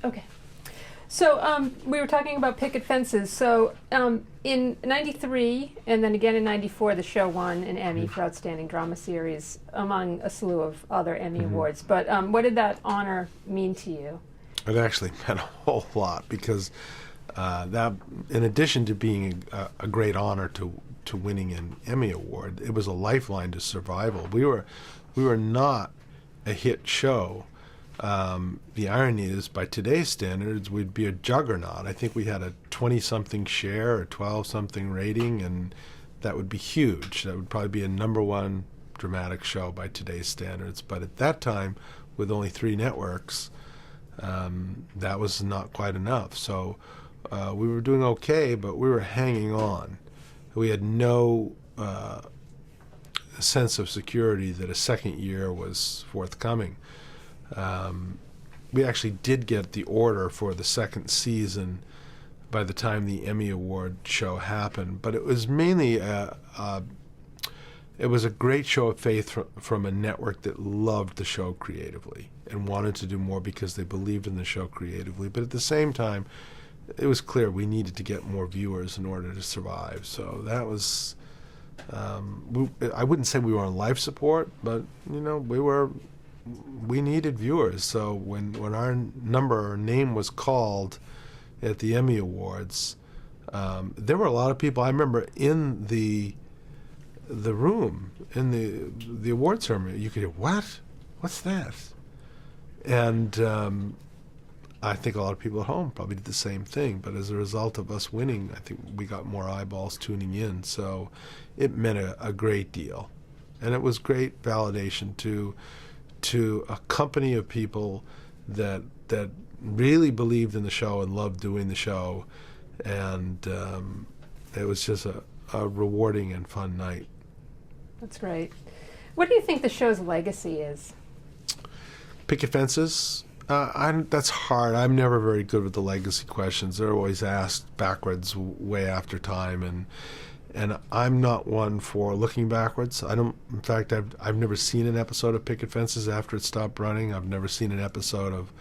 Okay. So we were talking about picket fences. So in '93 and then again in '94, the show won an Emmy for Outstanding Drama Series among a slew of other Emmy awards. But what did that honor mean to you? It actually meant a whole lot because that, in addition to being a great honor to winning an Emmy award, it was a lifeline to survival. We were not a hit show. The irony is, by today's standards, we'd be a juggernaut. I think we had a 20-something share or 12-something rating, and that would be huge. That would probably be a number one dramatic show by today's standards. But at that time, with only 3 networks, that was not quite enough. So we were doing okay, but we were hanging on. We had no sense of security that a second year was forthcoming. We actually did get the order for the second season by the time the Emmy Award show happened, but it was mainly it was a great show of faith from a network that loved the show creatively and wanted to do more because they believed in the show creatively. But at the same time, it was clear we needed to get more viewers in order to survive. So that was, I wouldn't say we were on life support, but we needed viewers. So when our name was called at the Emmy Awards, there were a lot of people. I remember in the room in the award ceremony, you could hear, what's that? And I think a lot of people at home probably did the same thing. But as a result of us winning, I think we got more eyeballs tuning in. So it meant a great deal, and it was great validation to a company of people that really believed in the show and loved doing the show, and it was just a rewarding and fun night. That's great. What do you think the show's legacy is? Picket fences? That's hard. I'm never very good with the legacy questions. They're always asked backwards, way after time, and I'm not one for looking backwards. In fact, I've never seen an episode of Picket Fences after it stopped running. I've never seen an episode of,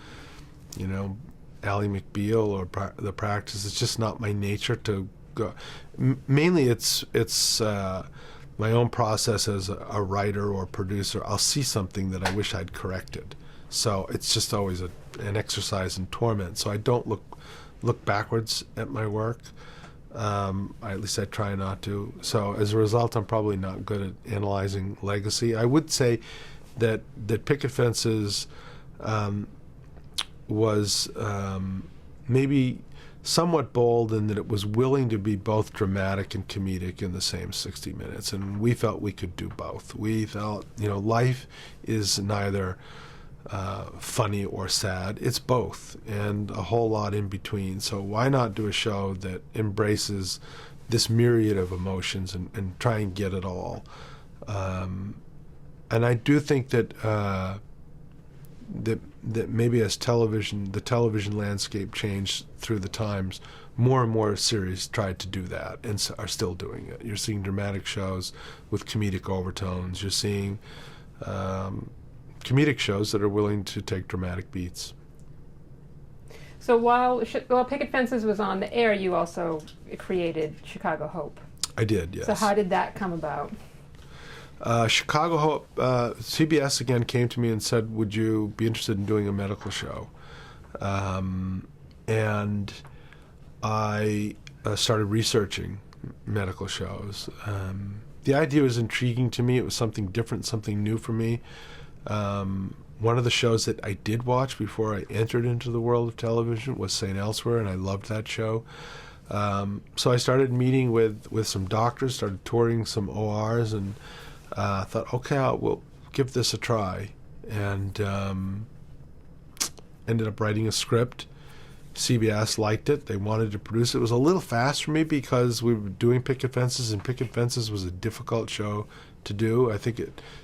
Ally McBeal or The Practice. It's just not my nature to go. Mainly, it's my own process as a writer or producer. I'll see something that I wish I'd corrected. So it's just always an exercise in torment. So I don't look backwards at my work. At least I try not to. So as a result, I'm probably not good at analyzing legacy. I would say that Picket Fences was maybe somewhat bold in that it was willing to be both dramatic and comedic in the same 60 minutes, and we felt we could do both. We felt, life is neither funny or sad. It's both, and a whole lot in between. So why not do a show that embraces this myriad of emotions and try and get it all? And I do think that that maybe as the television landscape changed through the times, more and more series tried to do that and are still doing it. You're seeing dramatic shows with comedic overtones. You're seeing comedic shows that are willing to take dramatic beats. So while Picket Fences was on the air, you also created Chicago Hope. I did, yes. So how did that come about? Chicago Hope, CBS again came to me and said, would you be interested in doing a medical show? And I started researching medical shows. The idea was intriguing to me. It was something different, something new for me. One of the shows that I did watch before I entered into the world of television was St. Elsewhere, and I loved that show. So I started meeting with some doctors, started touring some ORs, and thought, okay, we'll give this a try. And ended up writing a script. CBS liked it. They wanted to produce it. It was a little fast for me because we were doing Picket Fences, and Picket Fences was a difficult show to do. I think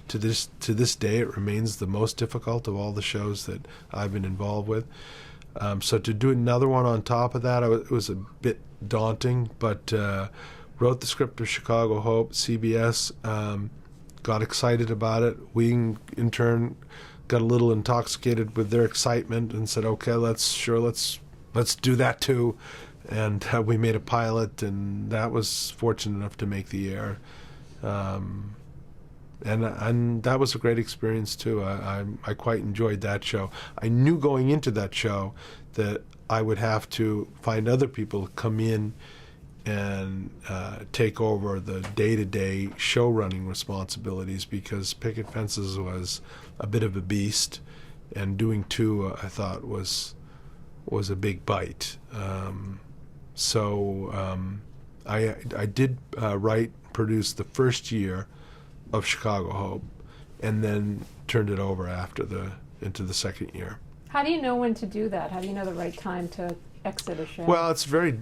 to this day it remains the most difficult of all the shows that I've been involved with. So to do another one on top of that, it was a bit daunting, but wrote the script of Chicago Hope. CBS got excited about it. We, in turn, got a little intoxicated with their excitement and said, okay, let's do that too. And we made a pilot, and that was fortunate enough to make the air. And that was a great experience too. I quite enjoyed that show. I knew going into that show that I would have to find other people to come in and take over the day-to-day show running responsibilities, because Picket Fences was a bit of a beast, and doing two I thought was a big bite. I did write, produce the first year of Chicago Hope, and then turned it over into the second year. How do you know when to do that? How do you know the right time to exit a show? Well, it's very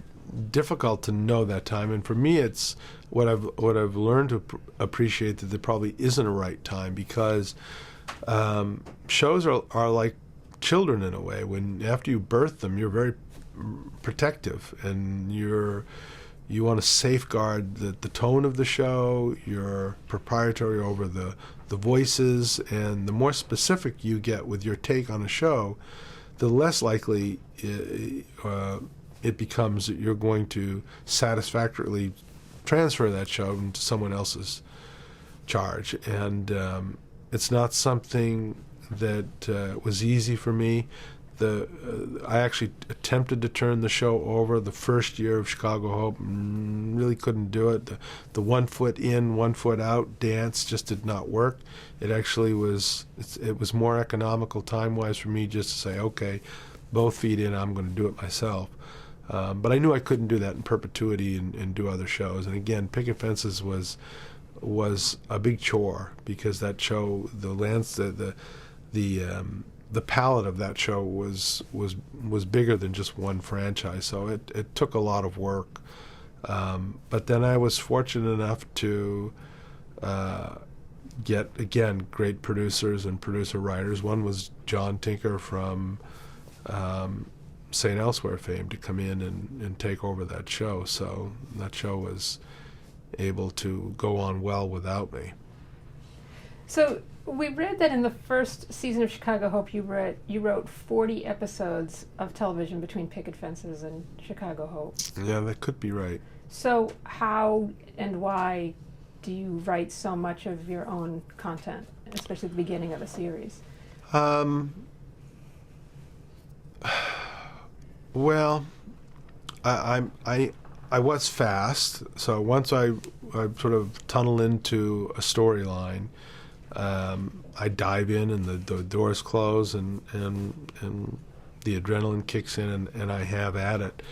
difficult to know that time, and for me, it's what I've learned to appreciate, that there probably isn't a right time, because shows are like children in a way. When after you birth them, you're very protective, and you want to safeguard the tone of the show. You're proprietary over the voices, and the more specific you get with your take on a show, the less likely it becomes that you're going to satisfactorily transfer that show into someone else's charge. And it's not something that was easy for me. I actually attempted to turn the show over the first year of Chicago Hope, really couldn't do it. The 1 foot in, 1 foot out dance just did not work. It actually was more economical time-wise for me just to say, okay, both feet in, I'm going to do it myself. But I knew I couldn't do that in perpetuity and do other shows. And again, Picket Fences was a big chore, because that show, the palette of that show was bigger than just one franchise, so it took a lot of work. But then I was fortunate enough to get, again, great producers and producer writers. One was John Tinker from St. Elsewhere fame, to come in and take over that show. So that show was able to go on well without me. So we read that in the first season of Chicago Hope, you wrote 40 episodes of television between Picket Fences and Chicago Hope. Yeah, that could be right. So how and why do you write so much of your own content, especially at the beginning of a series? Well, I was fast, so once I sort of tunnel into a storyline, I dive in, and the doors close, and the adrenaline kicks in, and I have at it.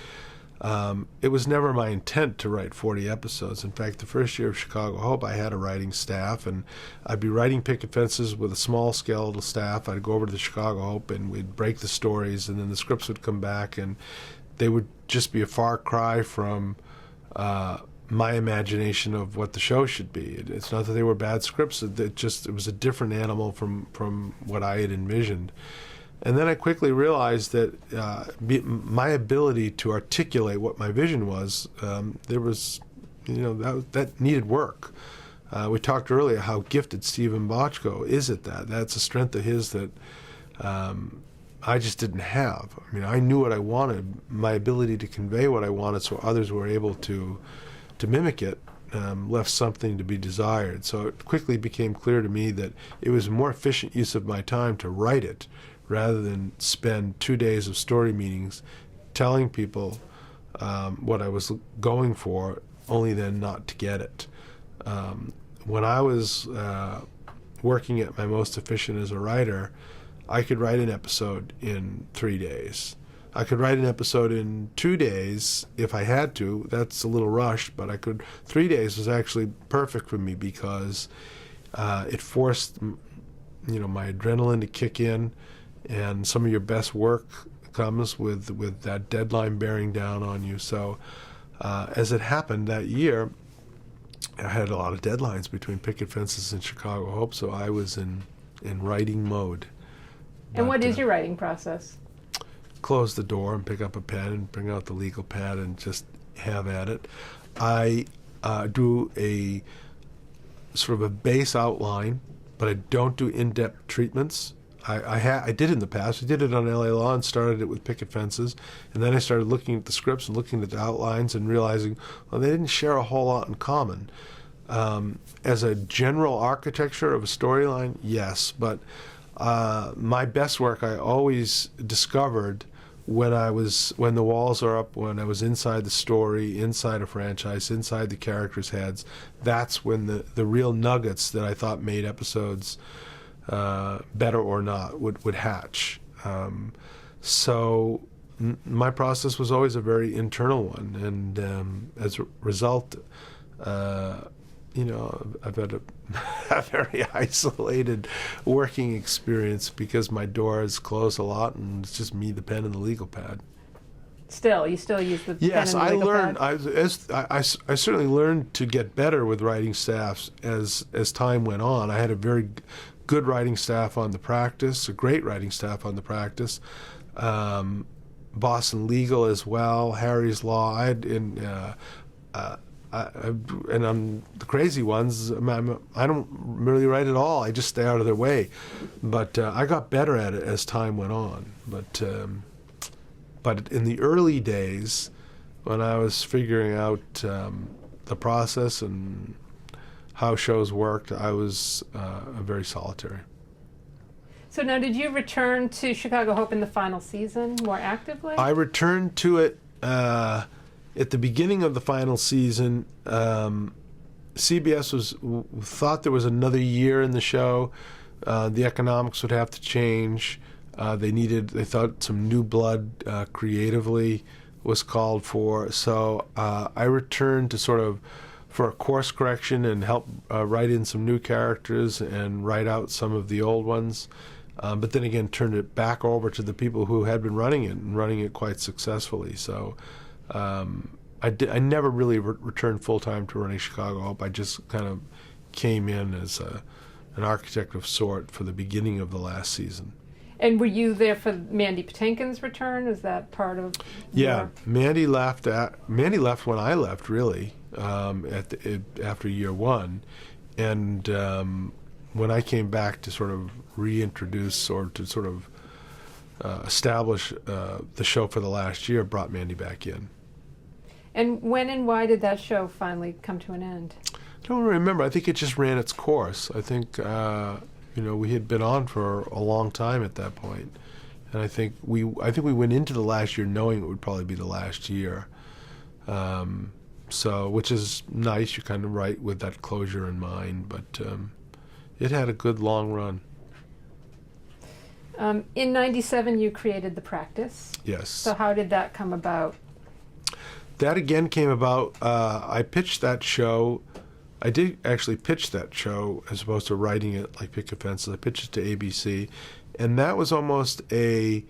It was never my intent to write 40 episodes. In fact, the first year of Chicago Hope, I had a writing staff, and I'd be writing Picket Fences with a small skeletal staff. I'd go over to the Chicago Hope, and we'd break the stories, and then the scripts would come back, and they would just be a far cry from my imagination of what the show should be. It's not that they were bad scripts. It was a different animal from what I had envisioned. And then I quickly realized that my ability to articulate what my vision was, there was, that needed work. We talked earlier how gifted Stephen Bochco is at that. That's a strength of his that I just didn't have. I mean, I knew what I wanted. My ability to convey what I wanted so others were able to mimic it left something to be desired. So it quickly became clear to me that it was a more efficient use of my time to write it rather than spend 2 days of story meetings telling people what I was going for, only then not to get it. When I was working at my most efficient as a writer, I could write an episode in 3 days. I could write an episode in 2 days if I had to. That's a little rushed, but 3 days was actually perfect for me, because it forced my adrenaline to kick in, and some of your best work comes with that deadline bearing down on you. So as it happened that year, I had a lot of deadlines between Picket Fences and Chicago Hope, so I was in writing mode. And what is your writing process? Close the door and pick up a pen and bring out the legal pad and just have at it. I do a sort of a base outline, but I don't do in-depth treatments. I did in the past. I did it on LA Law and started it with Picket Fences, and then I started looking at the scripts and looking at the outlines and realizing, well, they didn't share a whole lot in common. As a general architecture of a storyline, yes, but my best work I always discovered when the walls are up, when I was inside the story, inside a franchise, inside the characters' heads. That's when the real nuggets that I thought made episodes better or not would hatch. So my process was always a very internal one, and as a result, I've had a very isolated working experience because my door is closed a lot, and it's just me, the pen, and the legal pad. You still use the Yes, pen and the legal learned. pad? I certainly learned to get better with writing staffs as time went on. I had a very good writing staff on the practice, a great writing staff on the practice. Boston Legal as well, Harry's Law. I had and on the crazy ones, I don't really write at all. I just stay out of their way. But I got better at it as time went on. But in the early days, when I was figuring out the process and how shows worked, I was very solitary. So now, did you return to Chicago Hope in the final season more actively? I returned to it at the beginning of the final season. CBS thought there was another year in the show. The economics would have to change. They thought some new blood creatively was called for. So I returned to sort of for a course correction and help write in some new characters and write out some of the old ones. But then again, turned it back over to the people who had been running it and running it quite successfully. So I never really returned full-time to running Chicago Hope. I just kind of came in as an architect of sort for the beginning of the last season. And were you there for Mandy Patinkin's return? Is that part of? Yeah, Mandy left when I left, really, after year one, and when I came back to sort of reintroduce or to sort of establish the show for the last year, brought Mandy back in. And when and why did that show finally come to an end? I don't remember. I think it just ran its course. I think we had been on for a long time at that point, and I think we went into the last year knowing it would probably be the last year. So, which is nice. You kind of write with that closure in mind, but it had a good long run. In '97, you created the practice. Yes. So how did that come about? That again came about. I pitched that show. I did actually pitch that show as opposed to writing it like Picket Fences. I pitched it to ABC, and that was almost a.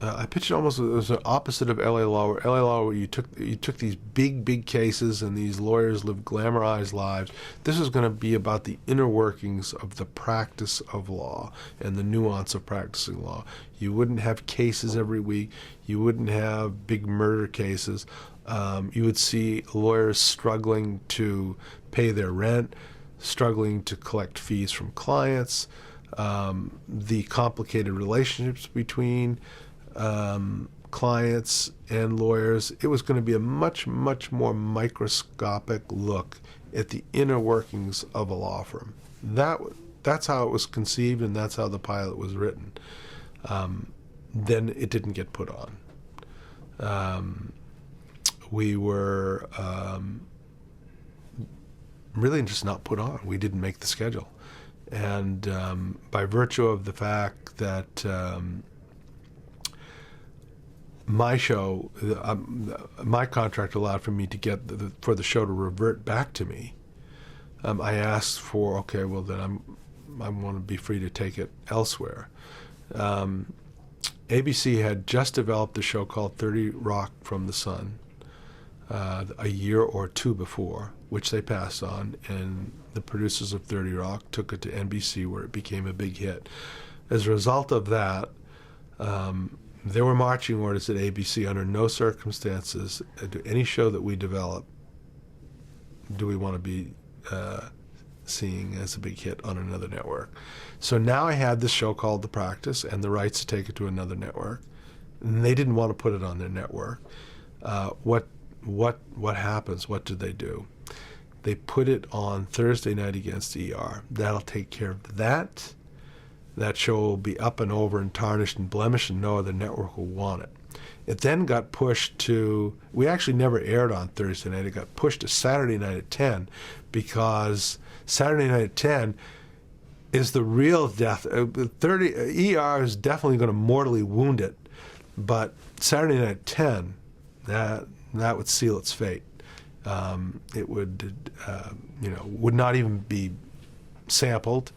I pitched it almost as an opposite of LA Law, where you took these big cases and these lawyers lived glamorized lives. This was going to be about the inner workings of the practice of law and the nuance of practicing law. You wouldn't have cases every week. You wouldn't have big murder cases. You would see lawyers struggling to pay their rent, struggling to collect fees from clients, the complicated relationships between clients and lawyers. It was going to be a much more microscopic look at the inner workings of a law firm. That's how it was conceived, and that's how the pilot was written. Then it didn't get put on. We were really just not put on. We didn't make the schedule. And by virtue of the fact that my show, my contract allowed for me to get for the show to revert back to me. I asked for, okay, well then I want to be free to take it elsewhere. ABC had just developed a show called 30 Rock from the Sun a year or two before, which they passed on, and the producers of 30 Rock took it to NBC, where it became a big hit. As a result of that, there were marching orders at ABC: under no circumstances, any show that we develop, do we want to be seeing as a big hit on another network. So now I had this show called The Practice and the rights to take it to another network. And they didn't want to put it on their network. What happens? What did they do? They put it on Thursday night against ER. That'll take care of that. That show will be up and over and tarnished and blemished, and no other network will want it. It then got pushed to, we actually never aired on Thursday night. It got pushed to Saturday night at 10 because Saturday night at 10 is the real death. ER is definitely going to mortally wound it, but Saturday night at 10, that would seal its fate. It would, would not even be sampled.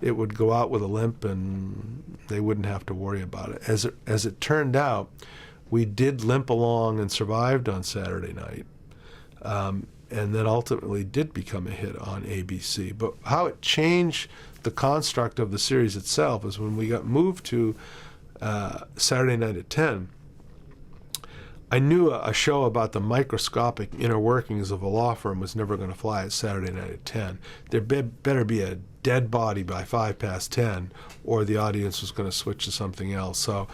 It would go out with a limp, and they wouldn't have to worry about it. As it turned out, we did limp along and survived on Saturday night, and then ultimately did become a hit on ABC. But how it changed the construct of the series itself is when we got moved to Saturday night at 10, I knew a show about the microscopic inner workings of a law firm was never going to fly at Saturday night at 10. There better be a dead body by 10, or the audience was going to switch to something else. So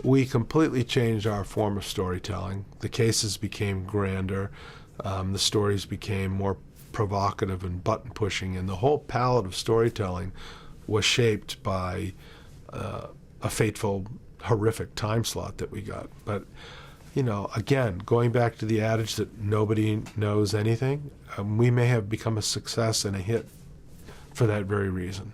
we completely changed our form of storytelling. The cases became grander. The stories became more provocative and button-pushing, and the whole palette of storytelling was shaped by a fateful, horrific time slot that we got. But again, going back to the adage that nobody knows anything, we may have become a success and a hit for that very reason.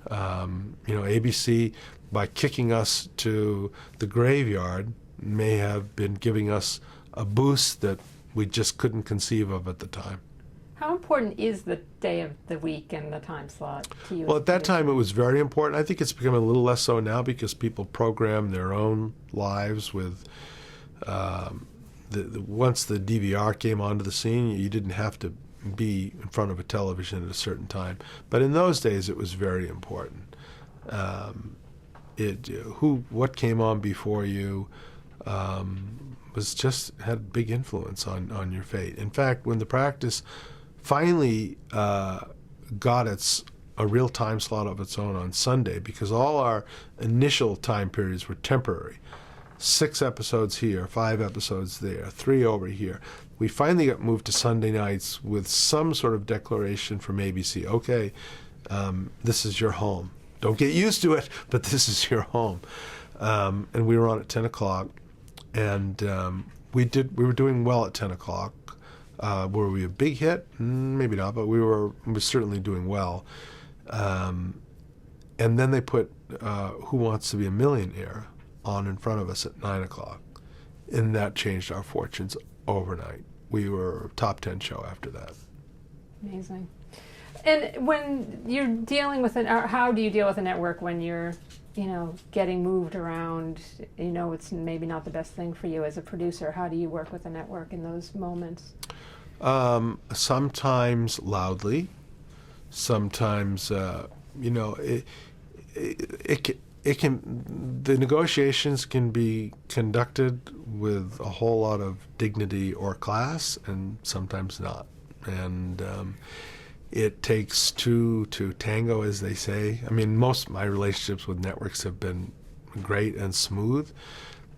ABC, by kicking us to the graveyard, may have been giving us a boost that we just couldn't conceive of at the time. How important is the day of the week and the time slot to you? Well, at that time it was very important. I think it's become a little less so now because people program their own lives with once the DVR came onto the scene, you didn't have to be in front of a television at a certain time. But in those days, it was very important. What came on before you was just had big influence on your fate. In fact, when The Practice finally got a real time slot of its own on Sunday, because all our initial time periods were temporary. 6 episodes here, 5 episodes there, 3 over here. We finally got moved to Sunday nights with some sort of declaration from ABC. Okay, this is your home. Don't get used to it, but this is your home. And we were on at 10 o'clock, and we were doing well at 10 o'clock. Were we a big hit? Maybe not, but we were certainly doing well. And then they put Who Wants to Be a Millionaire on in front of us at 9 o'clock. And that changed our fortunes overnight. We were a top 10 show after that. Amazing. And when you're dealing with how do you deal with a network when you're, getting moved around, it's maybe not the best thing for you as a producer? How do you work with a network in those moments? Sometimes loudly, sometimes, the negotiations can be conducted with a whole lot of dignity or class, and sometimes not. And it takes two to tango, as they say. I mean, most of my relationships with networks have been great and smooth,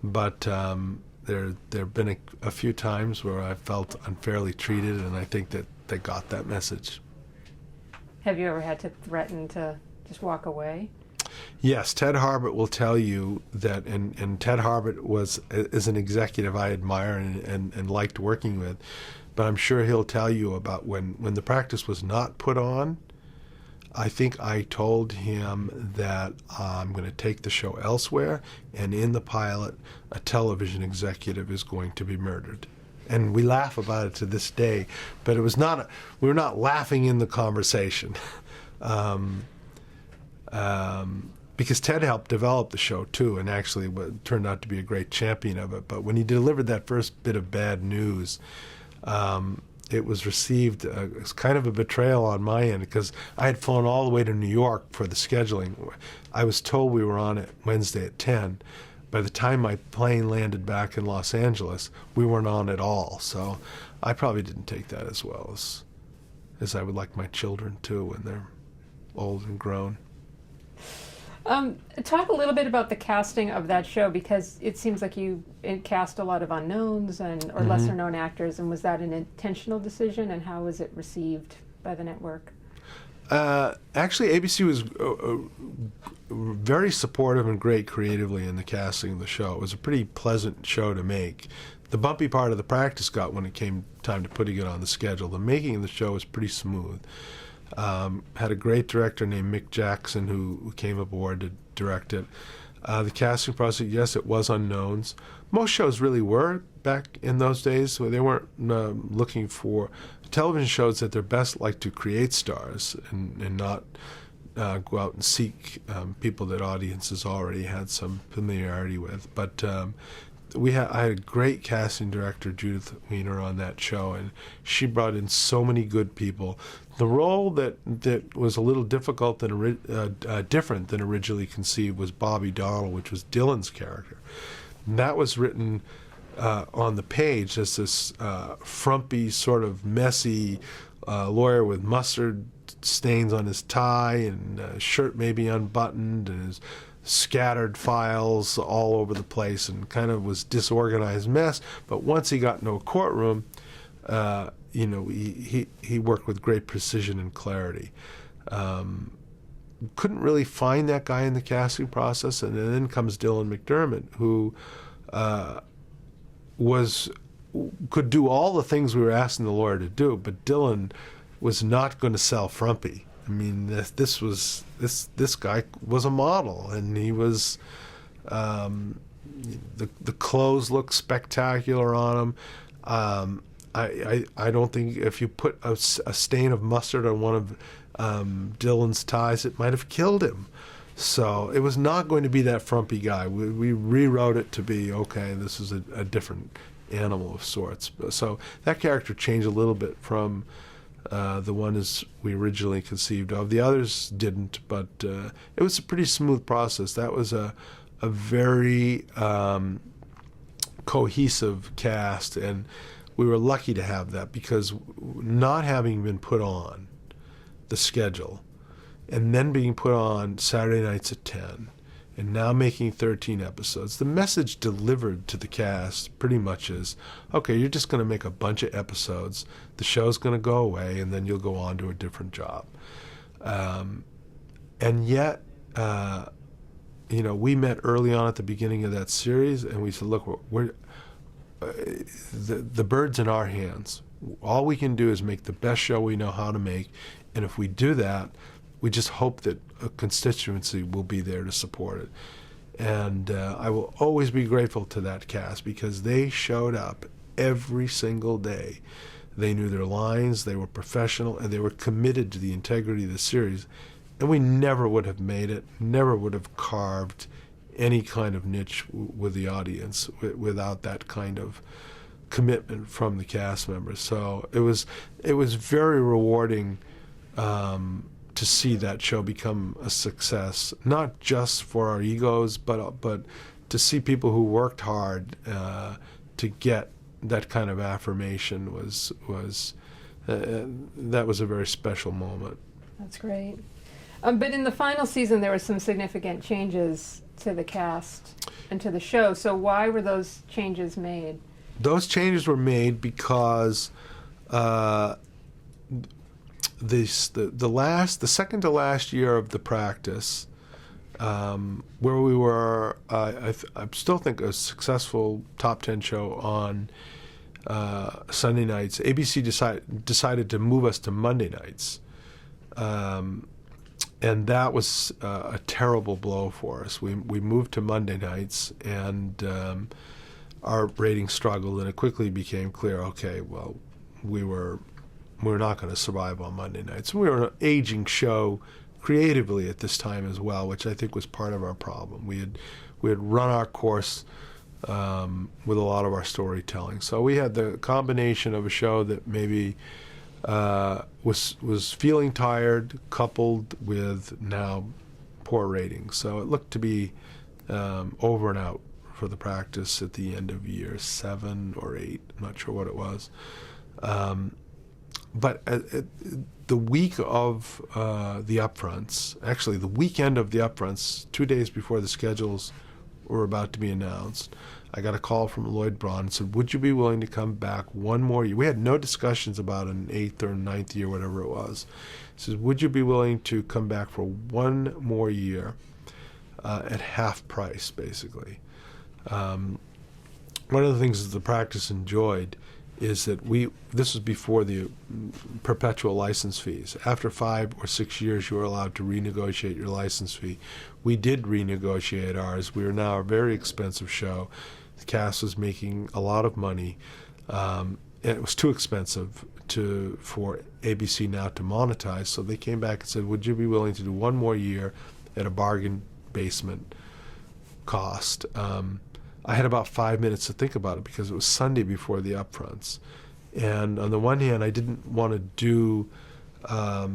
but there have been a few times where I felt unfairly treated, and I think that they got that message. Have you ever had to threaten to just walk away? Yes, Ted Harbert will tell you that, and Ted Harbert is an executive I admire and liked working with, but I'm sure he'll tell you about when The Practice was not put on. I think I told him that I'm going to take the show elsewhere, and in the pilot, a television executive is going to be murdered. And we laugh about it to this day, but it was not. We were not laughing in the conversation. Because Ted helped develop the show too, and actually turned out to be a great champion of it. But when he delivered that first bit of bad news, it was received as kind of a betrayal on my end, because I had flown all the way to New York for the scheduling. I was told we were on it Wednesday at 10. By the time my plane landed back in Los Angeles, we weren't on at all. So I probably didn't take that as well as I would like my children to when they're old and grown. Talk a little bit about the casting of that show, because it seems like you cast a lot of unknowns or lesser known actors, and was that an intentional decision, and how was it received by the network? Actually, ABC was very supportive and great creatively in the casting of the show. It was a pretty pleasant show to make. The bumpy part of the practice got when it came time to putting it on the schedule. The making of the show was pretty smooth. Had a great director named Mick Jackson who came aboard to direct it. The casting process, yes, it was unknowns. Most shows really were back in those days. So they weren't looking for television shows at their best, like to create stars and not go out and seek people that audiences already had some familiarity with. But I had a great casting director, Judith Wiener, on that show, and she brought in so many good people. The role that was a little difficult different than originally conceived was Bobby Donnell, which was Dylan's character. And that was written on the page as this frumpy, sort of messy lawyer with mustard stains on his tie and shirt maybe unbuttoned and his scattered files all over the place, and kind of was disorganized mess. But once he got into a courtroom, he worked with great precision and clarity. Couldn't really find that guy in the casting process, and then comes Dylan McDermott, who could do all the things we were asking the lawyer to do, but Dylan was not going to sell frumpy. I mean, this guy was a model, and he was the clothes looked spectacular on him. I don't think if you put a stain of mustard on one of Dylan's ties, it might have killed him. So it was not going to be that frumpy guy. We rewrote it to be, okay, this is a different animal of sorts. So that character changed a little bit from the one as we originally conceived of. The others didn't, but it was a pretty smooth process. That was a very cohesive cast, and we were lucky to have that, because not having been put on the schedule and then being put on Saturday nights at 10 and now making 13 episodes, the message delivered to the cast pretty much is, okay, you're just going to make a bunch of episodes, the show's going to go away, and then you'll go on to a different job. And yet, we met early on at the beginning of that series, and we said, look, the bird's in our hands. All we can do is make the best show we know how to make, and if we do that, we just hope that a constituency will be there to support it. And I will always be grateful to that cast, because they showed up every single day. They knew their lines, they were professional, and they were committed to the integrity of the series. And we never would have made it, never would have carved any kind of niche with the audience without that kind of commitment from the cast members. So it was very rewarding to see that show become a success, not just for our egos, but to see people who worked hard to get that kind of affirmation that was a very special moment. That's great. But in the final season, there were some significant changes to the cast and to the show. So why were those changes made? Those changes were made because the second to last year of the practice, where we were, I still think a successful top 10 show on Sunday nights. ABC decided to move us to Monday nights, and that was a terrible blow for us. We moved to Monday nights, and our ratings struggled, and it quickly became clear. Okay, well, we're not going to survive on Monday nights. We were an aging show creatively at this time as well, which I think was part of our problem. We had run our course with a lot of our storytelling. So we had the combination of a show that maybe was feeling tired, coupled with now poor ratings. So it looked to be over and out for the practice at the end of year 7 or 8. I'm not sure what it was. but the week of the upfronts, actually the weekend of the upfronts, 2 days before the schedules were about to be announced, I got a call from Lloyd Braun and said, would you be willing to come back one more year? We had no discussions about an 8th or 9th year, whatever it was. He says, would you be willing to come back for one more year at half price, basically? One of the things that the practice enjoyed is that this was before the perpetual license fees. After 5 or 6 years, you were allowed to renegotiate your license fee. We did renegotiate ours. We are now a very expensive show. The cast was making a lot of money, and it was too expensive for ABC now to monetize. So they came back and said, would you be willing to do one more year at a bargain basement cost? I had about 5 minutes to think about it because it was Sunday before the upfronts. And on the one hand, I didn't want to do a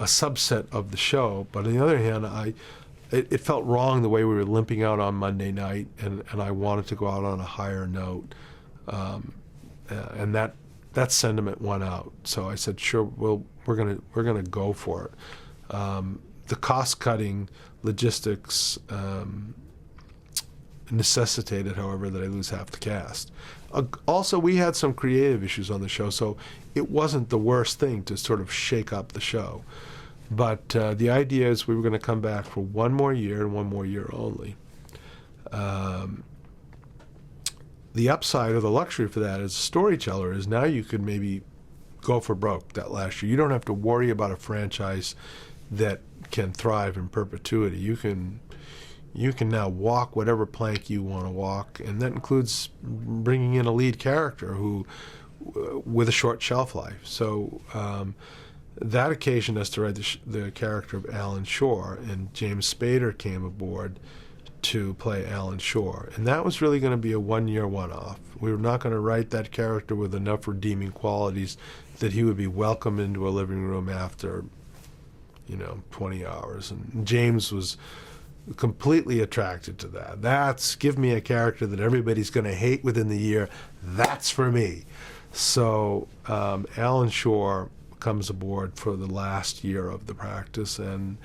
subset of the show, but on the other hand, it felt wrong the way we were limping out on Monday night, and I wanted to go out on a higher note. And that sentiment went out. So I said, sure, we're gonna go for it. The cost-cutting logistics necessitated, however, that I lose half the cast. Also, we had some creative issues on the show, so it wasn't the worst thing to sort of shake up the show. But the idea is we were going to come back for one more year and one more year only. The upside or the luxury for that as a storyteller is now you could maybe go for broke that last year. You don't have to worry about a franchise that can thrive in perpetuity. You can now walk whatever plank you want to walk, and that includes bringing in a lead character who with a short shelf life. So that occasioned us to write the character of Alan Shore, and James Spader came aboard to play Alan Shore. And that was really going to be a one-year one-off. We were not going to write that character with enough redeeming qualities that he would be welcomed into a living room after, 20 hours. And James was completely attracted to that. Give me a character that everybody's going to hate within the year. That's for me. So Alan Shore comes aboard for the last year of the practice, and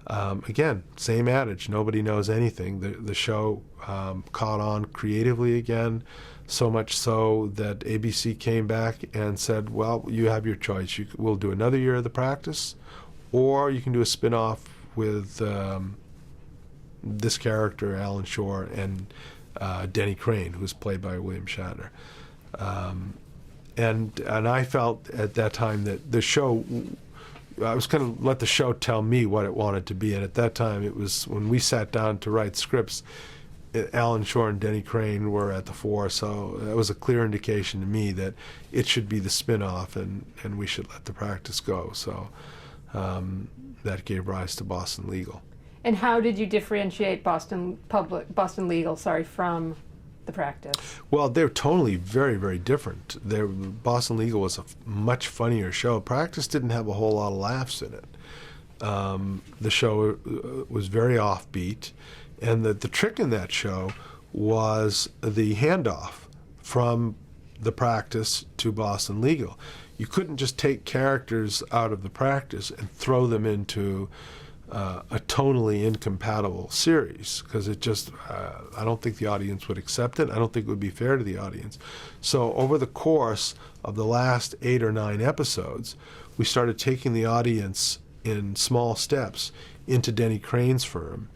again, same adage, nobody knows anything. The show caught on creatively again, so much so that ABC came back and said, well, you have your choice. We'll do another year of the practice, or you can do a spin-off with this character, Alan Shore, and Denny Crane, who's played by William Shatner. And I felt at that time that the show, I was going to let the show tell me what it wanted to be. And at that time, it was when we sat down to write scripts, Alan Shore and Denny Crane were at the fore. So that was a clear indication to me that it should be the spin-off, and we should let the practice go. So that gave rise to Boston Legal. And how did you differentiate Boston Legal, from the practice? Well, they're totally very, very different. Boston Legal was a much funnier show. Practice didn't have a whole lot of laughs in it. The show was very offbeat, and the trick in that show was the handoff from the practice to Boston Legal. You couldn't just take characters out of the practice and throw them into a tonally incompatible series, because it just, I don't think the audience would accept it. I don't think it would be fair to the audience. So over the course of the last 8 or 9 episodes, we started taking the audience in small steps into Denny Crane's firm,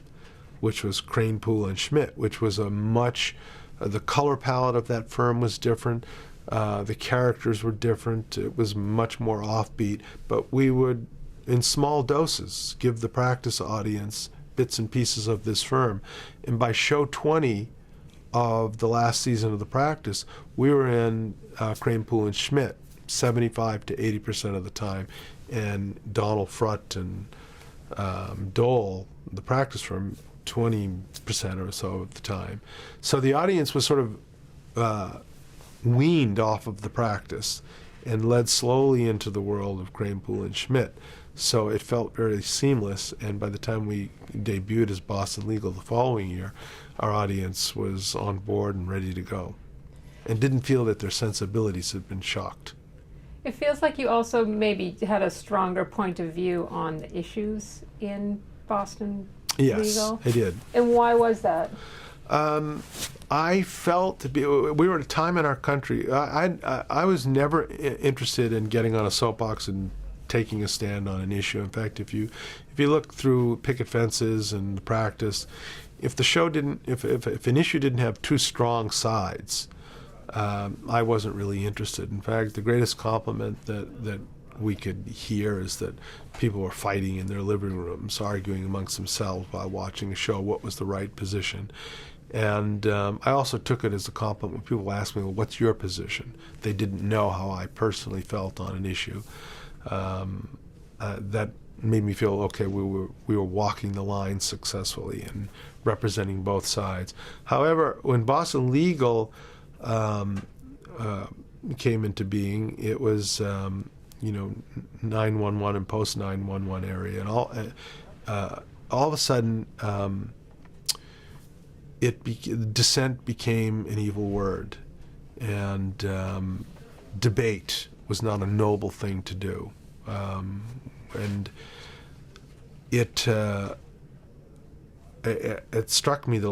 which was Crane, Poole, and Schmidt, which was the color palette of that firm was different. The characters were different. It was much more offbeat, but we would, in small doses, give the practice audience bits and pieces of this firm. And by show 20 of the last season of the practice, we were in Crane, Poole, and Schmidt 75 to 80% of the time, and Donald Frutt and Dole, the practice firm, 20% or so of the time. So the audience was sort of weaned off of the practice and led slowly into the world of Crane, Poole, and Schmidt. So it felt very seamless, and by the time we debuted as Boston Legal the following year, our audience was on board and ready to go, and didn't feel that their sensibilities had been shocked. It feels like you also maybe had a stronger point of view on the issues in Boston Yes, Legal. I did. And why was that? I felt we were at a time in our country. I was never interested in getting on a soapbox and taking a stand on an issue. In fact, if you look through picket fences and the practice, if the show didn't, if an issue didn't have two strong sides, I wasn't really interested. In fact, the greatest compliment that we could hear is that people were fighting in their living rooms, arguing amongst themselves while watching a show what was the right position. And I also took it as a compliment when people asked me, well, what's your position? They didn't know how I personally felt on an issue. That made me feel, okay, we were walking the line successfully and representing both sides. However, when Boston Legal came into being, it was 911 and post 911 area, and all of a sudden dissent became an evil word, and debate was not a noble thing to do, and it struck me that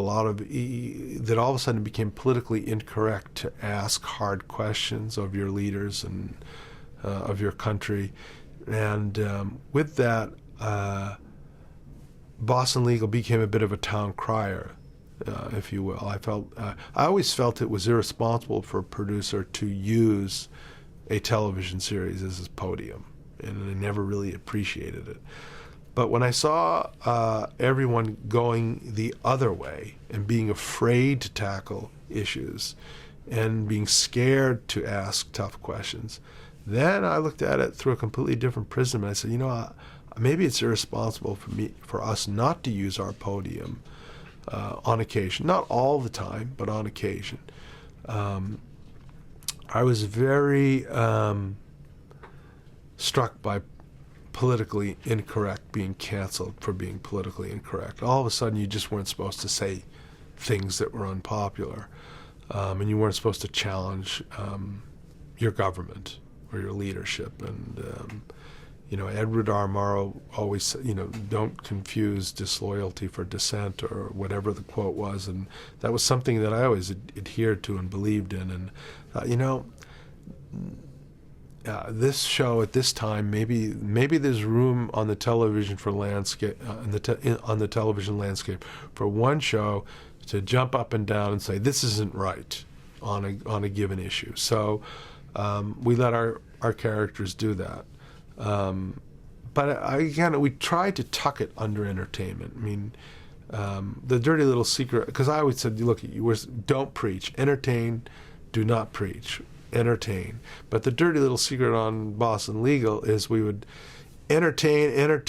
that all of a sudden it became politically incorrect to ask hard questions of your leaders and of your country, and with that, Boston Legal became a bit of a town crier, if you will. I always felt it was irresponsible for a producer to use a television series as his podium, and I never really appreciated it. But when I saw everyone going the other way and being afraid to tackle issues and being scared to ask tough questions, then I looked at it through a completely different prism, and I said, maybe it's irresponsible for us not to use our podium on occasion, not all the time, but on occasion. I was very struck by politically incorrect being canceled for being politically incorrect. All of a sudden, you just weren't supposed to say things that were unpopular, and you weren't supposed to challenge your government or your leadership. And Edward R. Murrow always said, don't confuse disloyalty for dissent, or whatever the quote was, and that was something that I always adhered to and believed in. And this show at this time, maybe there's room on the television for landscape on the television landscape for one show to jump up and down and say this isn't right on a given issue. So we let our characters do that. But we tried to tuck it under entertainment. I mean, the dirty little secret, because I always said, look, don't preach, entertain, do not preach. Entertain. But the dirty little secret on Boston Legal is we would entertain, and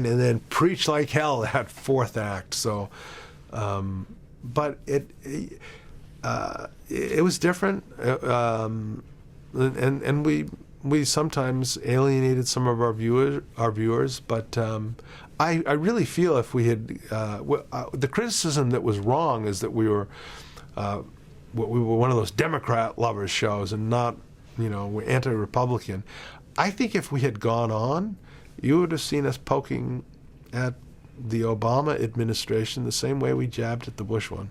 then preach like hell that fourth act. So, but it was different, and we sometimes alienated some of our viewers. But I really feel if we had the criticism that was wrong is that we were one of those Democrat lovers shows and not, we're anti-Republican. I think if we had gone on, you would have seen us poking at the Obama administration the same way we jabbed at the Bush one.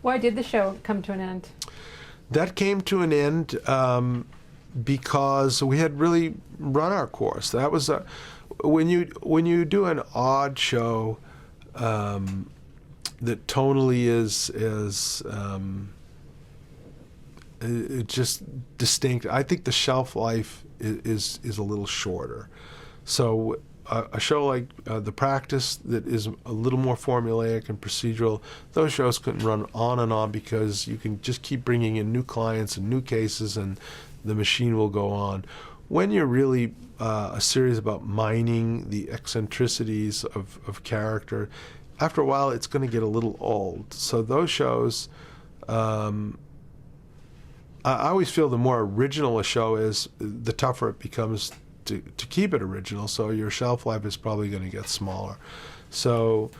Why did the show come to an end? That came to an end because we had really run our course. That was when you do an odd show that tonally is just distinct. I think the shelf life is a little shorter. So a show like The Practice that is a little more formulaic and procedural, those shows couldn't run on and on because you can just keep bringing in new clients and new cases and the machine will go on. When you're really a series about mining the eccentricities of character, after a while, it's going to get a little old. So those shows, I always feel the more original a show is, the tougher it becomes to keep it original. So your shelf life is probably going to get smaller. So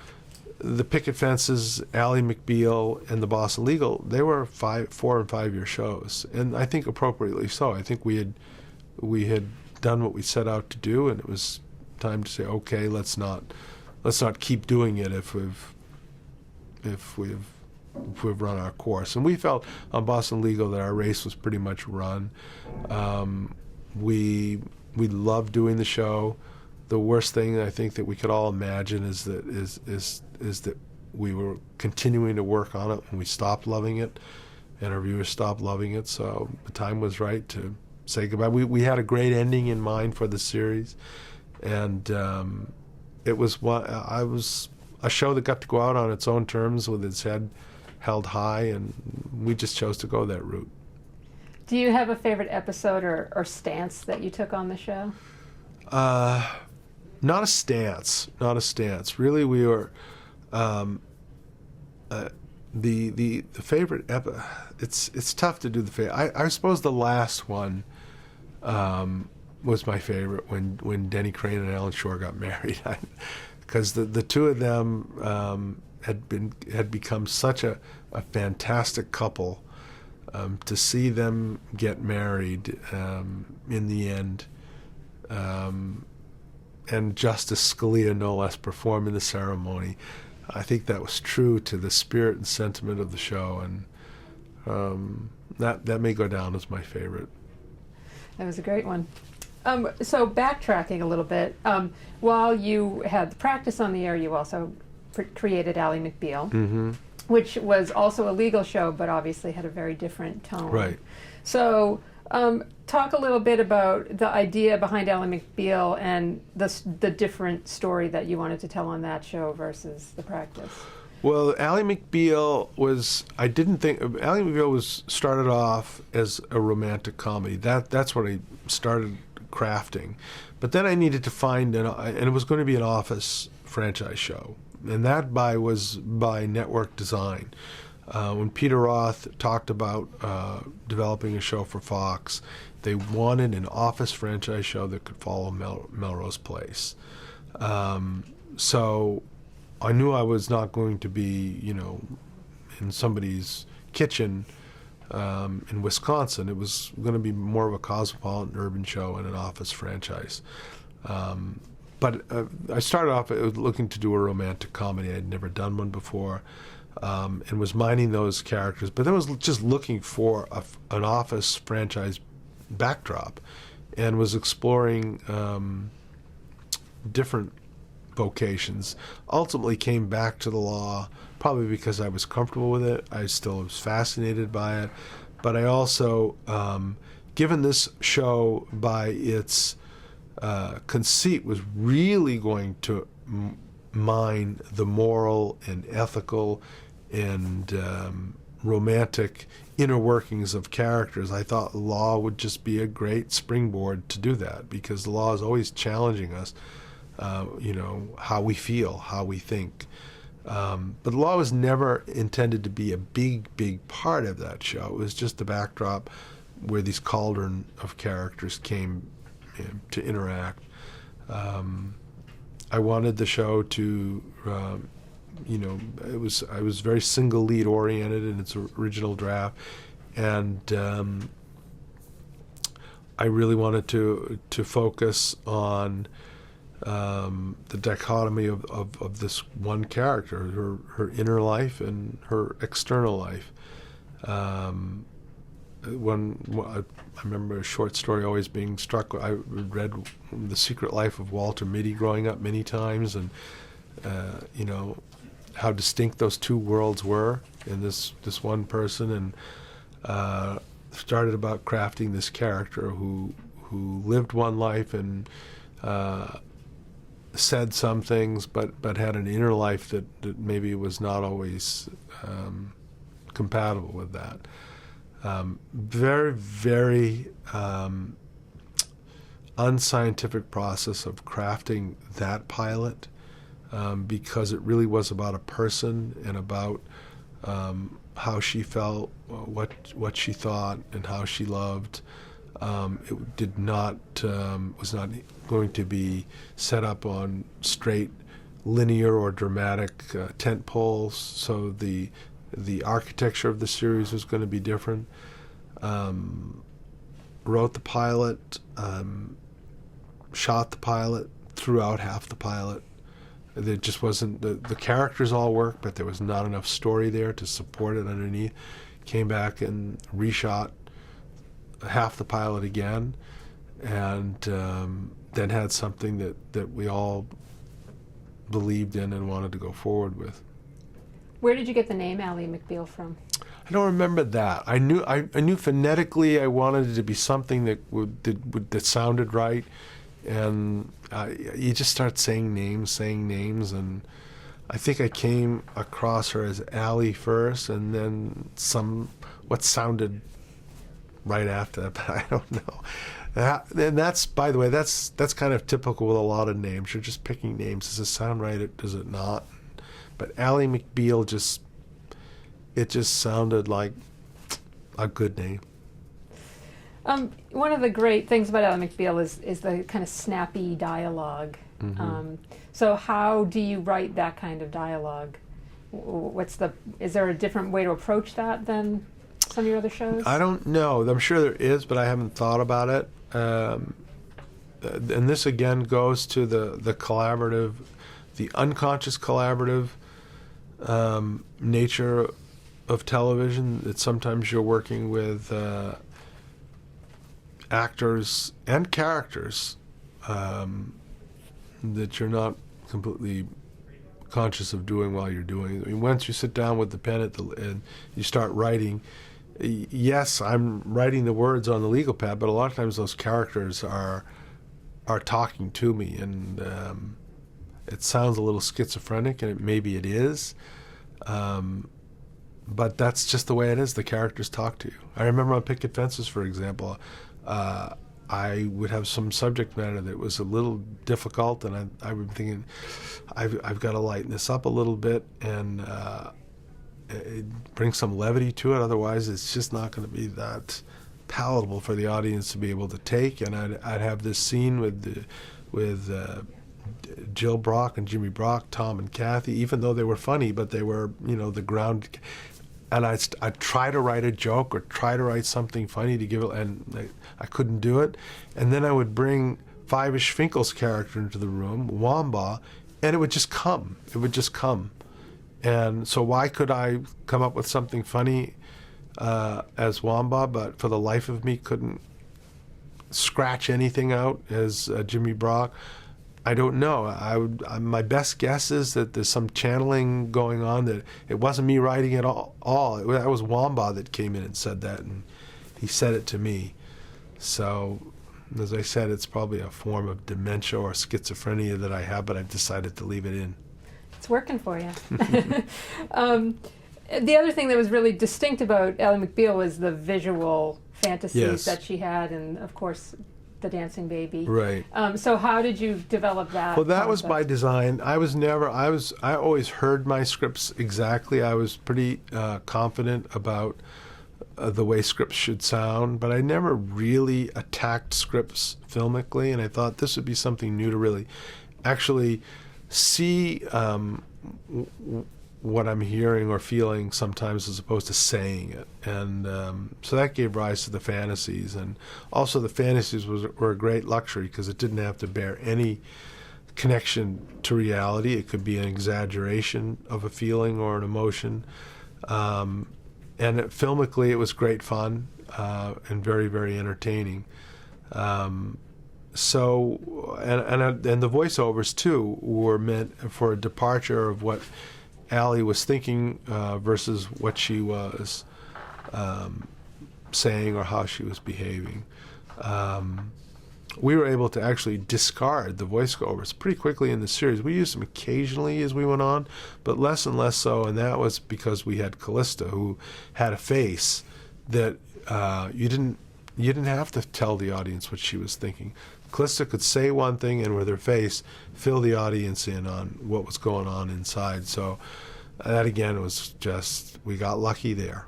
the Picket Fences, Ally McBeal, and the Boston Legal, they were 4 and 5 year shows, and I think appropriately so. I think we had done what we set out to do, and it was time to say, okay, let's not keep doing it if we've run our course. And we felt on Boston Legal that our race was pretty much run. We loved doing the show. The worst thing I think that we could all imagine is that we were continuing to work on it and we stopped loving it, and our viewers stopped loving it. So the time was right to say goodbye. We had a great ending in mind for the series, and it was a show that got to go out on its own terms with its head held high, and we just chose to go that route. Do you have a favorite episode or stance that you took on the show? Not a stance. Really, we were the favorite. It's tough to do the favorite. I suppose the last one was my favorite when Denny Crane and Alan Shore got married, because the two of them had become such a fantastic couple. To see them get married in the end. And Justice Scalia, no less, perform in the ceremony. I think that was true to the spirit and sentiment of the show, and that may go down as my favorite. That was a great one. So backtracking a little bit, while you had the practice on the air, you also created Ally McBeal, which was also a legal show, but obviously had a very different tone. Right. So talk a little bit about the idea behind Ally McBeal and the different story that you wanted to tell on that show versus the practice. Well, Ally McBeal was started off as a romantic comedy. That's what I started crafting. But then I needed to find, and it was going to be an Office franchise show. And that was by network design. When Peter Roth talked about developing a show for Fox, they wanted an Office franchise show that could follow Melrose Place. So I knew I was not going to be, in somebody's kitchen in Wisconsin. It was going to be more of a cosmopolitan urban show and an Office franchise. But I started off looking to do a romantic comedy. I'd never done one before, and was mining those characters. But then was just looking for an Office franchise backdrop, and was exploring different vocations. Ultimately came back to the law, probably because I was comfortable with it. I still was fascinated by it. But I also, given this show by its conceit, was really going to mine the moral and ethical and romantic inner workings of characters. I thought law would just be a great springboard to do that, because the law is always challenging us, how we feel, how we think. But the law was never intended to be a big part of that show. It was just the backdrop where these cauldron of characters came to interact. I wanted the show to, I was very single lead oriented in its original draft, and I really wanted to focus on the dichotomy of this one character, her inner life and her external life. I remember a short story always being struck. I read The Secret Life of Walter Mitty growing up many times, and how distinct those two worlds were in this one person, and started about crafting this character who lived one life and said some things, but had an inner life that maybe was not always compatible with that. Very, very unscientific process of crafting that pilot, because it really was about a person and about how she felt, what she thought, and how she loved. It did not was not going to be set up on straight linear or dramatic tent poles, so the architecture of the series was going to be different. Wrote the pilot, shot the pilot, threw out half the pilot. There just wasn't, the characters all worked, but there was not enough story there to support it underneath. Came back and reshot half the pilot again, and then had something that we all believed in and wanted to go forward with. Where did you get the name Ally McBeal from? I don't remember that. I knew phonetically I wanted it to be something that sounded right, and you just start saying names, and I think I came across her as Ally first, and then what sounded right after that, but I don't know. And that's, by the way, that's kind of typical with a lot of names. You're just picking names. Does it sound right? Does it not? But Ally McBeal just sounded like a good name. One of the great things about Ally McBeal is the kind of snappy dialogue. Mm-hmm. So how do you write that kind of dialogue? Is there a different way to approach that than some of your other shows? I don't know. I'm sure there is, but I haven't thought about it. And this again goes to the collaborative, the unconscious collaborative nature of television. That sometimes you're working with actors and characters that you're not completely conscious of doing while you're doing it. I mean, once you sit down with the pen and you start writing, yes, I'm writing the words on the legal pad, but a lot of times those characters are talking to me, and it sounds a little schizophrenic, and maybe it is, but that's just the way it is. The characters talk to you. I remember on Picket Fences, for example, I would have some subject matter that was a little difficult, and I would be thinking, I've got to lighten this up a little bit and bring some levity to it. Otherwise, it's just not going to be that palatable for the audience to be able to take. And I'd have this scene with Jill Brock and Jimmy Brock, Tom and Kathy, even though they were funny, but they were, the ground. And I'd try to write a joke or try to write something funny to give it, and I couldn't do it. And then I would bring Five-ish Finkel's character into the room, Wamba, and it would just come. It would just come. And so why could I come up with something funny as Wamba, but for the life of me couldn't scratch anything out as Jimmy Brock? I don't know. My best guess is that there's some channeling going on, that it wasn't me writing it all. That was Wamba that came in and said that, and he said it to me. So, as I said, it's probably a form of dementia or schizophrenia that I have, but I've decided to leave it in. It's working for you. The other thing that was really distinct about Ally McBeal was the visual fantasies that she had, and of course, the dancing baby. Right. So how did you develop that? Well, that was by design. I always heard my scripts exactly. I was pretty confident about the way scripts should sound, but I never really attacked scripts filmically, and I thought this would be something new to really actually see what I'm hearing or feeling sometimes, as opposed to saying it. And so that gave rise to the fantasies. And also the fantasies were a great luxury, because it didn't have to bear any connection to reality. It could be an exaggeration of a feeling or an emotion. And filmically, it was great fun and very, very entertaining. So, and the voiceovers, too, were meant for a departure of what Ally was thinking versus what she was saying or how she was behaving. We were able to actually discard the voiceovers pretty quickly in the series. We used them occasionally as we went on, but less and less so, and that was because we had Callista, who had a face that you didn't have to tell the audience what she was thinking. Callista could say one thing and with her face fill the audience in on what was going on inside. So that again was just, we got lucky there.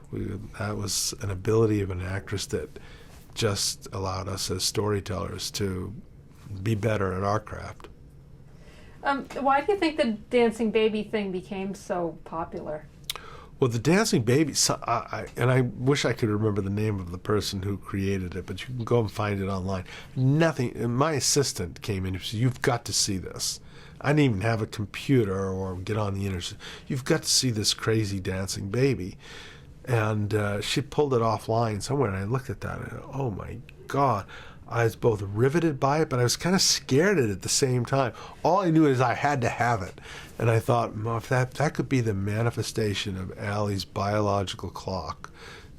That was an ability of an actress that just allowed us as storytellers to be better at our craft. Why do you think the dancing baby thing became so popular? Well, the dancing baby, and I wish I could remember the name of the person who created it, but you can go and find it online. Nothing. My assistant came in and said, "You've got to see this." I didn't even have a computer or get on the internet. "You've got to see this crazy dancing baby," and she pulled it offline somewhere. And I looked at that and oh my God. I was both riveted by it, but I was kind of scared at it at the same time. All I knew is I had to have it. And I thought, well, if that could be the manifestation of Allie's biological clock,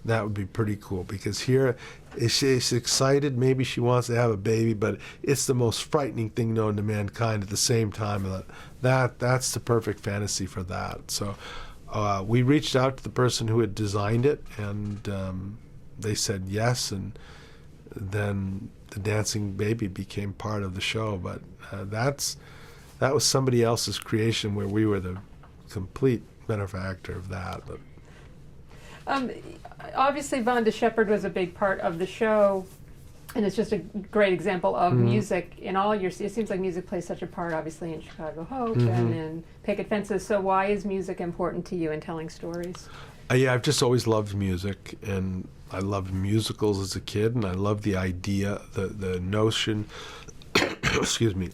that would be pretty cool. Because here, she's excited, maybe she wants to have a baby, but it's the most frightening thing known to mankind at the same time. That's the perfect fantasy for that. So we reached out to the person who had designed it, and they said yes, and then the dancing baby became part of the show. But that was somebody else's creation, where we were the complete benefactor of that. But obviously, Vonda Shepard was a big part of the show, and it's just a great example of music in all your. It seems like music plays such a part, obviously, in Chicago Hope and in Picket Fences. So, why is music important to you in telling stories? Yeah, I've just always loved music, and I loved musicals as a kid, and I loved the idea, the notion. Excuse me.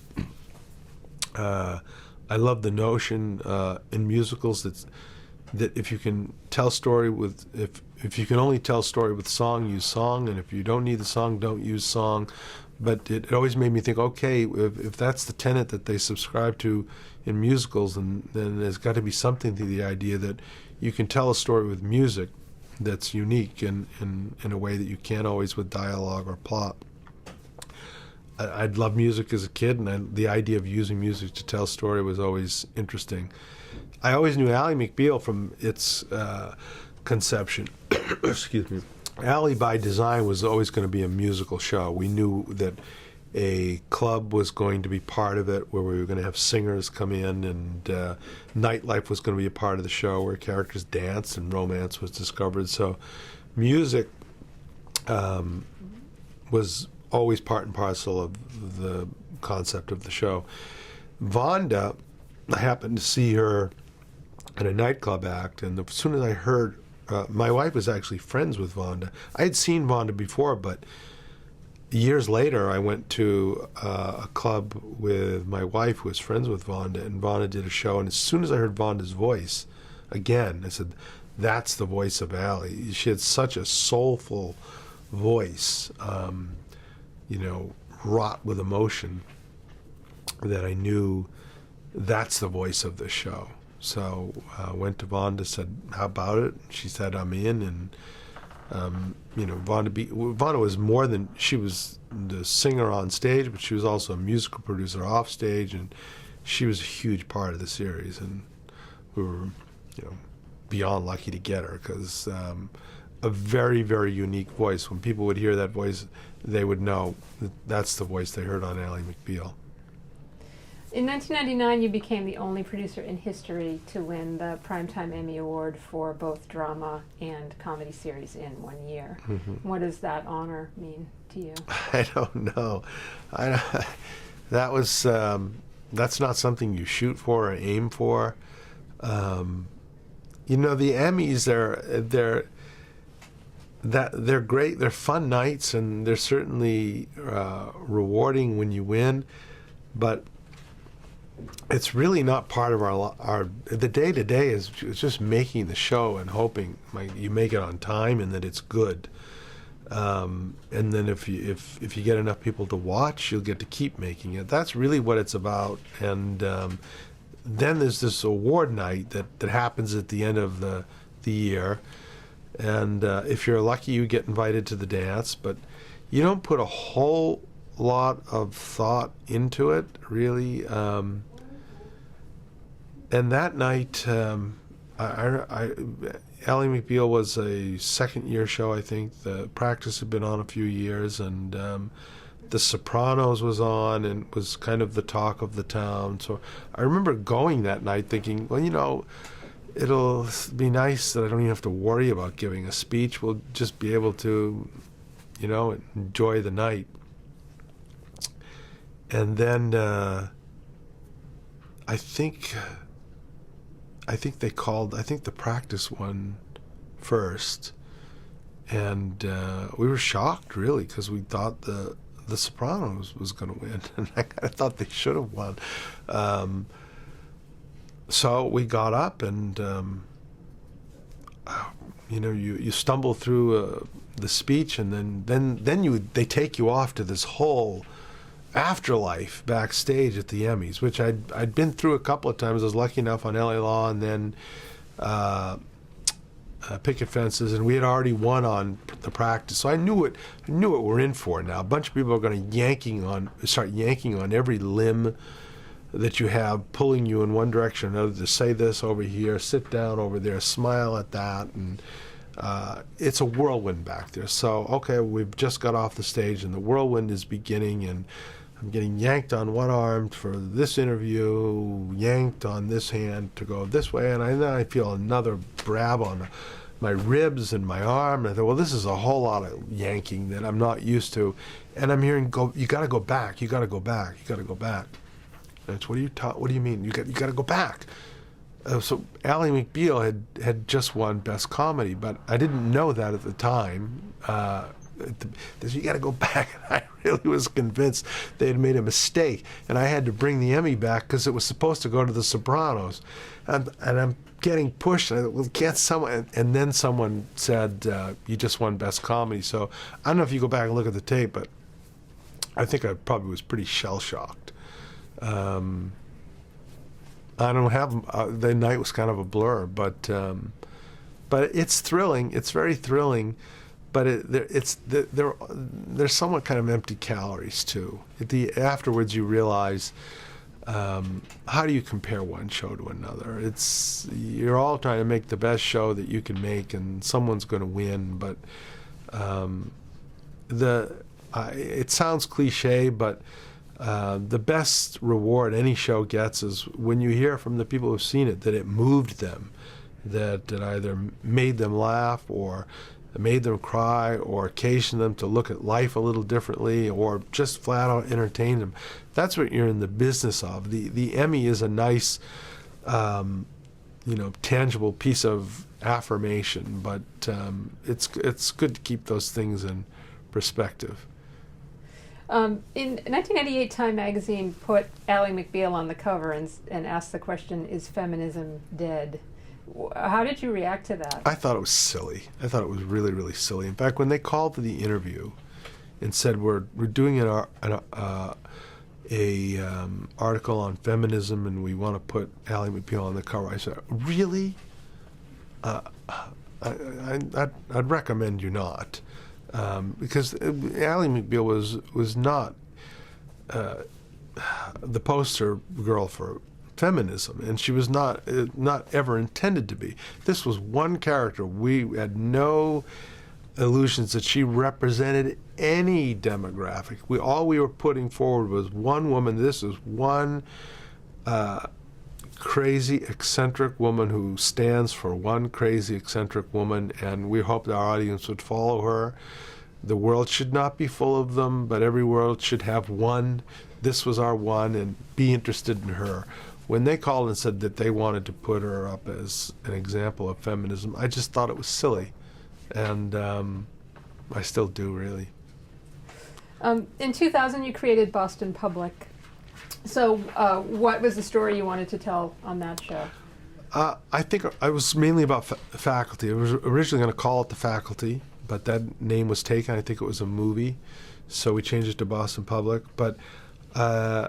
I love the notion in musicals that if you can tell story with if you can only tell story with song, use song, and if you don't need the song, don't use song. But it always made me think, okay, if that's the tenet that they subscribe to in musicals, then there's got to be something to the idea that you can tell a story with music that's unique in a way that you can't always with dialogue or plot. I'd loved music as a kid, and the idea of using music to tell a story was always interesting. I always knew Ally McBeal from its conception. Excuse me. Ally, by design, was always going to be a musical show. We knew that a club was going to be part of it, where we were going to have singers come in, and nightlife was going to be a part of the show, where characters danced and romance was discovered. So music was always part and parcel of the concept of the show. Vonda, I happened to see her at a nightclub act, and as soon as I heard, my wife was actually friends with Vonda. I had seen Vonda before, but years later, I went to a club with my wife who was friends with Vonda, and Vonda did a show. And as soon as I heard Vonda's voice, again, I said, that's the voice of Ally. She had such a soulful voice, wrought with emotion, that I knew that's the voice of the show. So I went to Vonda, said, how about it? She said, I'm in, and Vonda was more than, she was the singer on stage, but she was also a musical producer off stage, and she was a huge part of the series, and we were, beyond lucky to get her, because a very, very unique voice. When people would hear that voice, they would know that that's the voice they heard on Ally McBeal. In 1999, you became the only producer in history to win the Primetime Emmy Award for both drama and comedy series in 1 year. Mm-hmm. What does that honor mean to you? I don't know. That's not something you shoot for or aim for. The Emmys, they're great. They're fun nights, and they're certainly rewarding when you win, but it's really not part of our the day-to-day is just making the show and hoping you make it on time and that it's good. And then if you get enough people to watch, you'll get to keep making it. That's really what it's about. And then there's this award night that happens at the end of the year. And if you're lucky, you get invited to the dance. But you don't put a whole lot of thought into it, really. And that night, Ally McBeal was a second-year show, I think. The Practice had been on a few years, and The Sopranos was on, and was kind of the talk of the town. So I remember going that night thinking, well, it'll be nice that I don't even have to worry about giving a speech. We'll just be able to, enjoy the night. And then I think they called. I think the practice one first, and we were shocked really because we thought the Sopranos was going to win, and I kind of thought they should have won. So we got up, and you stumble through the speech, and then they take you off to this whole afterlife backstage at the Emmys, which I'd been through a couple of times. I was lucky enough on LA Law, and then Picket Fences, and we had already won on the practice, so I knew what we're in for now. A bunch of people are going to start yanking on every limb that you have, pulling you in one direction or another to say this over here, sit down over there, smile at that, and it's a whirlwind back there. So, okay, we've just got off the stage, and the whirlwind is beginning, and I'm getting yanked on one arm for this interview, yanked on this hand to go this way, and then I feel another grab on my ribs and my arm, and I thought, well, this is a whole lot of yanking that I'm not used to, and I'm hearing, you got to go back, you got to go back, you got to go back. And it's, what do you mean? You got to go back. So Ally McBeal had just won Best Comedy, but I didn't know that at the time. You got to go back. And I really was convinced they had made a mistake, and I had to bring the Emmy back because it was supposed to go to The Sopranos, and I'm getting pushed. And I thought, well, can't someone? And then someone said, "You just won Best Comedy." So I don't know if you go back and look at the tape, but I think I probably was pretty shell shocked. I don't have the night was kind of a blur, but it's thrilling. It's very thrilling, but there's somewhat kind of empty calories too. Afterwards, you realize how do you compare one show to another? You're all trying to make the best show that you can make, and someone's going to win. But it sounds cliche, but the best reward any show gets is when you hear from the people who've seen it that it moved them, that it either made them laugh or made them cry or occasioned them to look at life a little differently or just flat out entertain them. That's what you're in the business of. The Emmy is a nice, tangible piece of affirmation, but it's good to keep those things in perspective. In 1998, Time magazine put Ally McBeal on the cover and asked the question, "Is feminism dead?" How did you react to that? I thought it was silly. I thought it was really, really silly. In fact, when they called for the interview and said we're doing an article on feminism and we want to put Ally McBeal on the cover, I said, "Really? I'd recommend you not." Because Ally McBeal was not the poster girl for feminism, and she was not ever intended to be. This was one character. We had no illusions that she represented any demographic. All we were putting forward was one woman. This is one crazy, eccentric woman who stands for one crazy, eccentric woman, and we hoped our audience would follow her. The world should not be full of them, but every world should have one. This was our one, and be interested in her. When they called and said that they wanted to put her up as an example of feminism, I just thought it was silly, and I still do, really. In 2000, you created Boston Public. So what was the story you wanted to tell on that show? I think I was mainly about faculty. I was originally going to call it The Faculty, but that name was taken. I think it was a movie, so we changed it to Boston Public. But I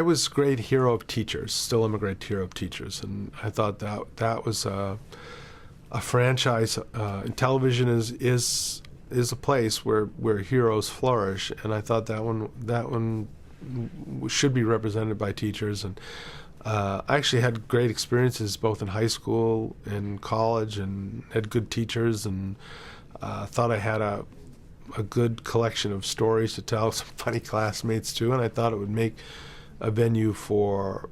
was a great hero of teachers, still am a great hero of teachers, and I thought that was a franchise. Television is a place where heroes flourish, and I thought that one should be represented by teachers. And I actually had great experiences both in high school and college, and had good teachers, and thought I had a good collection of stories to tell, some funny classmates too, and I thought it would make a venue for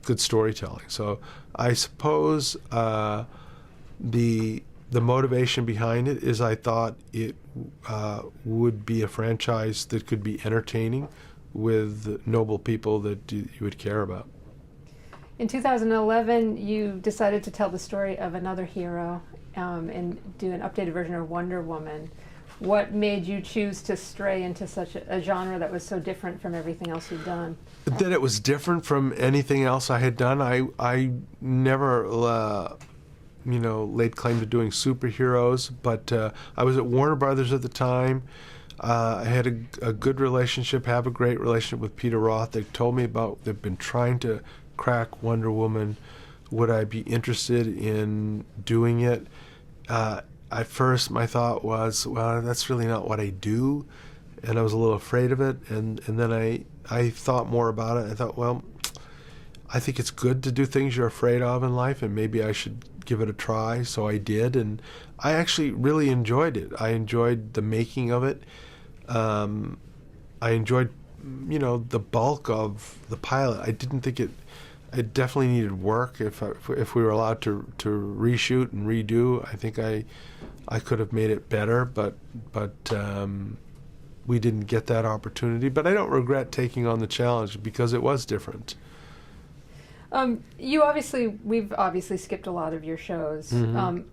good storytelling. So I suppose the motivation behind it is I thought it would be a franchise that could be entertaining with noble people that you would care about. In 2011, you decided to tell the story of another hero and do an updated version of Wonder Woman. What made you choose to stray into such a genre that was so different from everything else you'd done? That it was different from anything else I had done. I never, laid claim to doing superheroes, but I was at Warner Brothers at the time. I had a good relationship, have a great relationship with Peter Roth. They've been trying to crack Wonder Woman. Would I be interested in doing it? At first, my thought was, well, that's really not what I do, and I was a little afraid of it. And then I thought more about it. I thought, well, I think it's good to do things you're afraid of in life, and maybe I should give it a try. So I did, and I actually really enjoyed it. I enjoyed the making of it. I enjoyed, the bulk of the pilot. I didn't think it definitely needed work. If we were allowed to reshoot and redo, I think I could have made it better, but we didn't get that opportunity. But I don't regret taking on the challenge because it was different. We've obviously skipped a lot of your shows.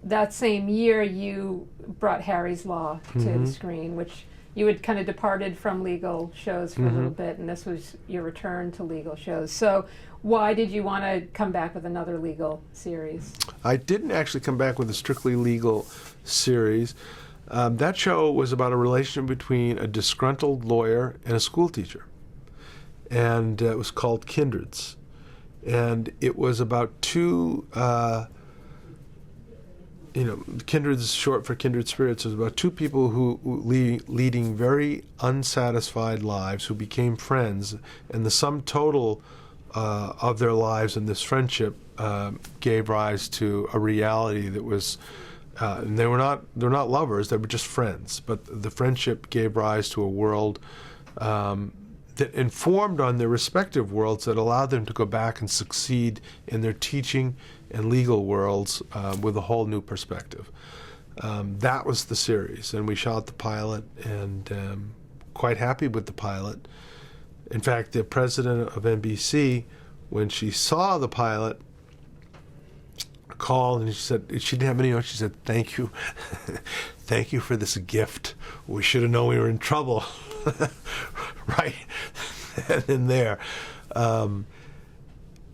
That same year, you brought Harry's Law to the screen, which you had kind of departed from legal shows for a little bit, and this was your return to legal shows. So why did you want to come back with another legal series? I didn't actually come back with a strictly legal series. That show was about a relationship between a disgruntled lawyer and a school teacher, and it was called Kindreds. And it was about two, Kindred is short for kindred spirits. It was about two people who leading very unsatisfied lives who became friends, and the sum total of their lives and this friendship gave rise to a reality that was. And they're not lovers; they were just friends. But the friendship gave rise to a world that informed on their respective worlds that allowed them to go back and succeed in their teaching and legal worlds with a whole new perspective. That was the series, and we shot the pilot, and quite happy with the pilot. In fact, the president of NBC, when she saw the pilot, called and she said, she didn't have any notes. She said, "Thank you, thank you for this gift. We should have known we were in trouble." Right then and there.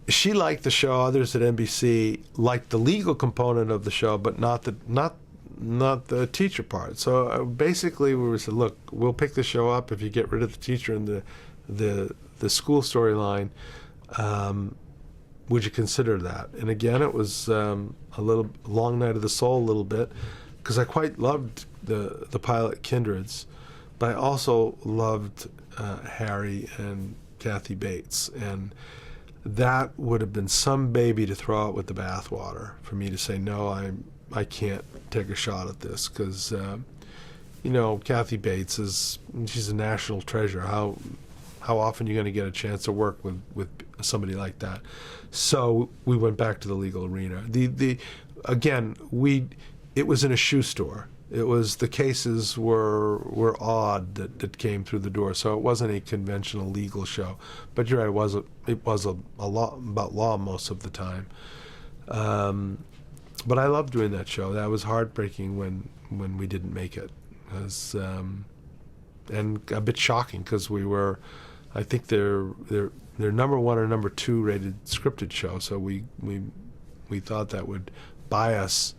She liked the show. Others at NBC liked the legal component of the show, but not the teacher part. So basically, we said, "Look, we'll pick the show up if you get rid of the teacher and the school storyline. Would you consider that?" And again, it was a long night of the soul a little bit, because I quite loved the pilot Kindreds, but I also loved Harry and Kathy Bates, and that would have been some baby to throw out with the bathwater for me to say, no, I can't take a shot at this, because Kathy Bates she's a national treasure. How often are you going to get a chance to work with somebody like that? So we went back to the legal arena. It was in a shoe store. It was, the cases were odd that came through the door, so it wasn't a conventional legal show. But you're right, it was a lot about law most of the time. But I loved doing that show. That was heartbreaking when we didn't make it. It was, and a bit shocking, because we were, I think they're number one or number two rated scripted show. So we thought that would buy us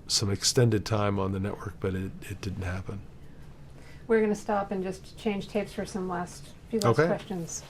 some extended time on the network, but it didn't happen. We're going to stop and just change tapes for some few last questions.